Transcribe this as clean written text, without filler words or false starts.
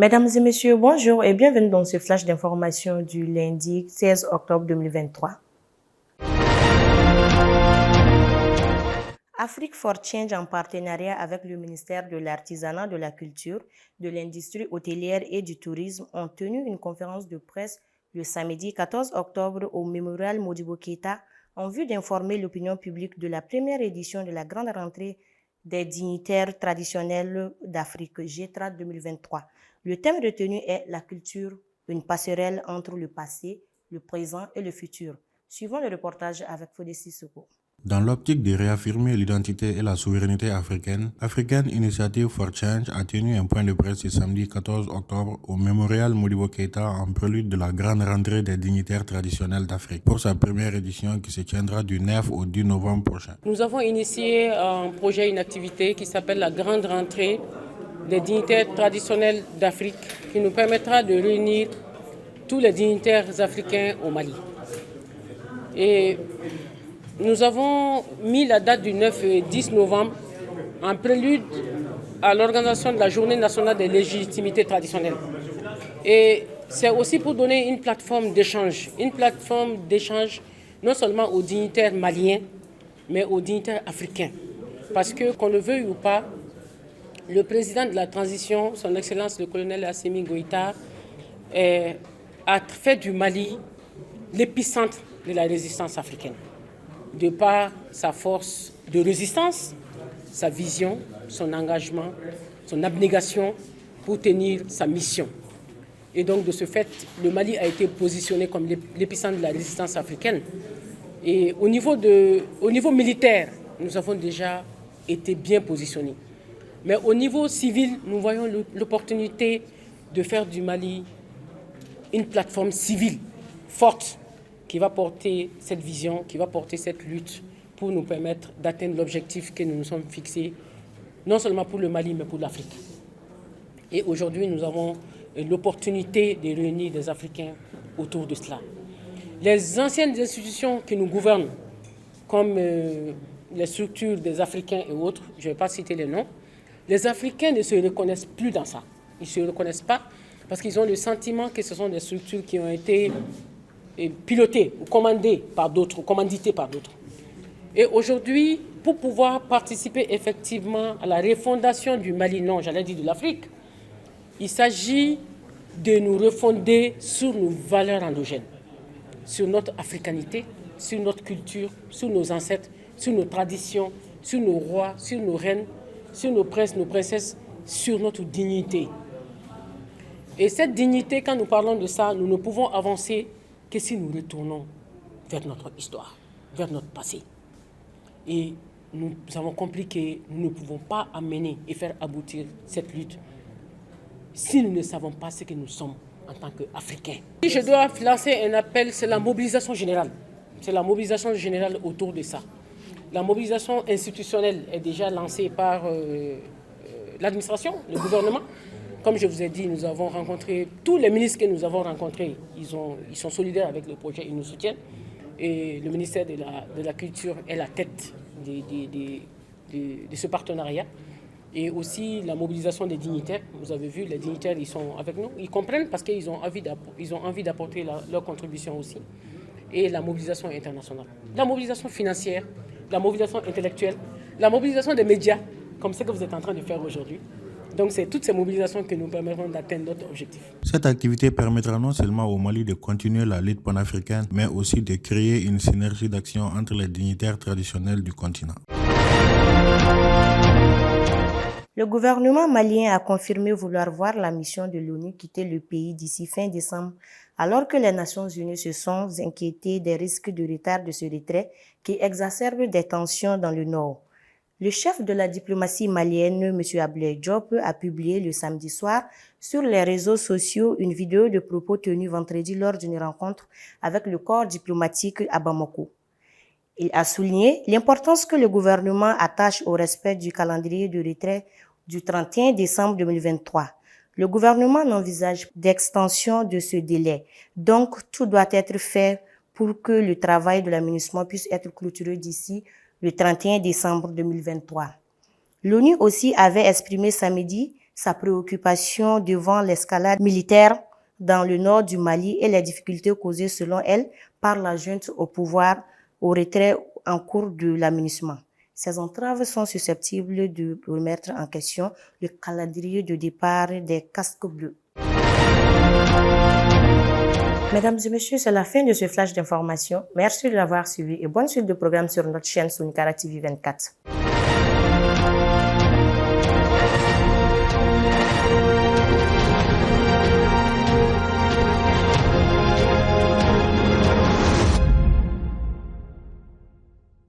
Mesdames et messieurs, bonjour et bienvenue dans ce flash d'information du lundi 16 octobre 2023. Afrique for Change, en partenariat avec le ministère de l'Artisanat, de la Culture, de l'Industrie hôtelière et du Tourisme, ont tenu une conférence de presse le samedi 14 octobre au Mémorial Modibo Keïta en vue d'informer l'opinion publique de la première édition de la grande rentrée des dignitaires traditionnels d'Afrique, GETRA 2023. Le thème retenu est la culture, une passerelle entre le passé, le présent et le futur. Suivons le reportage avec Fodessi Soko. Dans l'optique de réaffirmer l'identité et la souveraineté africaine, African Initiative for Change a tenu un point de presse ce samedi 14 octobre au Mémorial Modibo Keïta en prélude de la grande rentrée des dignitaires traditionnels d'Afrique pour sa première édition qui se tiendra du 9 au 10 novembre prochain. Nous avons initié un projet, une activité qui s'appelle la grande rentrée des dignitaires traditionnels d'Afrique qui nous permettra de réunir tous les dignitaires africains au Mali. Et nous avons mis la date du 9 et 10 novembre en prélude à l'organisation de la Journée nationale des légitimités traditionnelles. Et c'est aussi pour donner une plateforme d'échange non seulement aux dignitaires maliens, mais aux dignitaires africains. Parce que, qu'on le veuille ou pas, le président de la transition, son Excellence le colonel Assimi Goïta, a fait du Mali l'épicentre de la résistance africaine. De par sa force de résistance, sa vision, son engagement, son abnégation pour tenir sa mission. Et donc de ce fait, le Mali a été positionné comme l'épicentre de la résistance africaine. Et au niveau militaire, nous avons déjà été bien positionnés. Mais au niveau civil, nous voyons l'opportunité de faire du Mali une plateforme civile forte qui va porter cette vision, qui va porter cette lutte pour nous permettre d'atteindre l'objectif que nous nous sommes fixés, non seulement pour le Mali, mais pour l'Afrique. Et aujourd'hui, nous avons l'opportunité de réunir des Africains autour de cela. Les anciennes institutions qui nous gouvernent, comme les structures des Africains et autres, je ne vais pas citer les noms, les Africains ne se reconnaissent plus dans ça. Ils ne se reconnaissent pas parce qu'ils ont le sentiment que ce sont des structures qui ont été pilotées ou commanditées par d'autres. Et aujourd'hui, pour pouvoir participer effectivement à la refondation du Mali, non, j'allais dire de l'Afrique, il s'agit de nous refonder sur nos valeurs endogènes, sur notre africanité, sur notre culture, sur nos ancêtres, sur nos traditions, sur nos rois, sur nos reines, sur nos princes, nos princesses, sur notre dignité. Et cette dignité, quand nous parlons de ça, nous ne pouvons avancer que si nous retournons vers notre histoire, vers notre passé. Et nous avons compris que nous ne pouvons pas amener et faire aboutir cette lutte si nous ne savons pas ce que nous sommes en tant qu'Africains. Si je dois lancer un appel, c'est la mobilisation générale. C'est la mobilisation générale autour de ça. La mobilisation institutionnelle est déjà lancée par l'administration, le gouvernement. Comme je vous ai dit, nous avons rencontré tous les ministres que nous avons rencontrés. Ils sont solidaires avec le projet, ils nous soutiennent. Et le ministère de la Culture est la tête de ce partenariat. Et aussi la mobilisation des dignitaires. Vous avez vu, les dignitaires, ils sont avec nous. Ils comprennent parce qu'ils ont envie d'apporter leur contribution aussi. Et la mobilisation internationale. La mobilisation financière, la mobilisation intellectuelle, la mobilisation des médias, comme ce que vous êtes en train de faire aujourd'hui. Donc c'est toutes ces mobilisations qui nous permettront d'atteindre notre objectif. Cette activité permettra non seulement au Mali de continuer la lutte panafricaine, mais aussi de créer une synergie d'action entre les dignitaires traditionnels du continent. Le gouvernement malien a confirmé vouloir voir la mission de l'ONU quitter le pays d'ici fin décembre, alors que les Nations Unies se sont inquiétées des risques de retard de ce retrait qui exacerbe des tensions dans le nord. Le chef de la diplomatie malienne, M. Abdoulaye Diop, a publié le samedi soir sur les réseaux sociaux une vidéo de propos tenus vendredi lors d'une rencontre avec le corps diplomatique à Bamako. Il a souligné l'importance que le gouvernement attache au respect du calendrier de retrait du 31 décembre 2023. Le gouvernement n'envisage d'extension de ce délai, donc tout doit être fait pour que le travail de l'aménagement puisse être clôturé d'ici le 31 décembre 2023. L'ONU aussi avait exprimé samedi sa préoccupation devant l'escalade militaire dans le nord du Mali et les difficultés causées selon elle par la junte au pouvoir au retrait en cours de l'aménagement. Ces entraves sont susceptibles de remettre en question le calendrier de départ des casques bleus. Mesdames et messieurs, c'est la fin de ce flash d'information. Merci de l'avoir suivi et bonne suite de programme sur notre chaîne Sonikara TV 24.